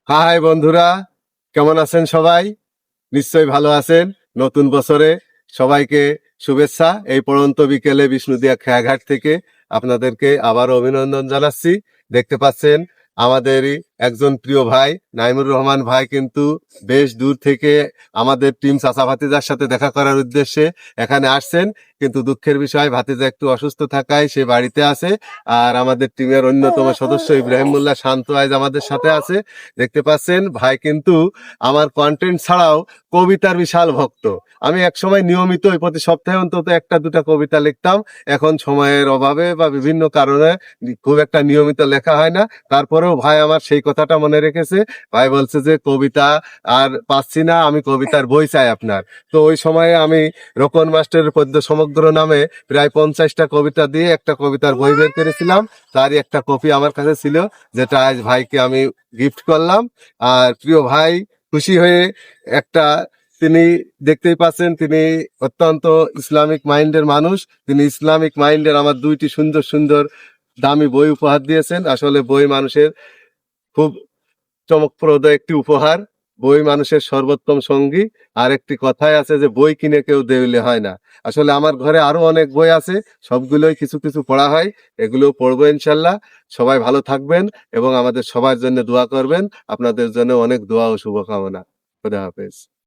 High বন্ধুরা, কেমন আছেন সবাই? নিশ্চয়ই ভালো আছেন। নতুন বছরে সবাইকে শুভেচ্ছা। এই পড়ন্ত বিকেলে বিষ্ণুদিয়া খেয়াঘাট থেকে আপনাদেরকে আবারও অভিনন্দন জানাচ্ছি। দেখতে পাচ্ছেন আমাদেরই একজন প্রিয় ভাই নাইমুর রহমান ভাই কিন্তু বেশ দূর থেকে আমাদের টিম চাচা ভাতিজার সাথে দেখা করার উদ্দেশ্যে এখানে আসছেন। কিন্তু দুঃখের বিষয় ভাতিজা একটু অসুস্থ থাকায় সে বাড়িতে আছে। আর আমাদের টিমের অন্যতম সদস্য ইব্রাহিমুল্লাহ শান্ত আজ আমাদের সাথে আছে। দেখতে পাচ্ছেন ভাই কিন্তু আমার কন্টেন্ট ছাড়াও কবিতার বিশাল ভক্ত। আমি একসময় নিয়মিত প্রতি সপ্তাহে অন্তত একটা দুটা কবিতা লিখতাম। এখন সময়ের অভাবে বা বিভিন্ন কারণে খুব একটা নিয়মিত লেখা হয় না। তারপরেও ভাই আমার সেই কথাটা মনে রেখেছে। ভাই বলছে যে কবিতা আর পাচ্ছি না, আমি কবিতার বই চাই আপনার। তো ওই সময়ে আমি রোকন মাস্টারের পদ্য সমগ্র নামে প্রায় 50টা কবিতা দিয়ে একটা কবিতার বই বের করেছিলাম। তারই একটা কপি আমার কাছে ছিল, যেটা আজ ভাইকে আমি গিফট করলাম। আর প্রিয় ভাই খুশি হয়ে একটা, তিনি দেখতেই পাচ্ছেন তিনি অত্যন্ত ইসলামিক মাইন্ডের মানুষ। তিনি ইসলামিক মাইন্ডের আমার দুইটি সুন্দর সুন্দর দামি বই উপহার দিয়েছেন। আসলে বই মানুষের খুব চমকপ্রদ একটি উপহার। বই মানুষের সর্বোত্তম সঙ্গী। আর একটি কথাই আছে যে বই কিনে কেউ দেউলে হয় না। আসলে আমার ঘরে আরো অনেক বই আছে, সবগুলোই কিছু কিছু পড়া হয়। এগুলো পড়বো ইনশাল্লাহ। সবাই ভালো থাকবেন এবং আমাদের সবার জন্য দোয়া করবেন। আপনাদের জন্য অনেক দোয়া ও শুভকামনা। খুদা হাফেজ।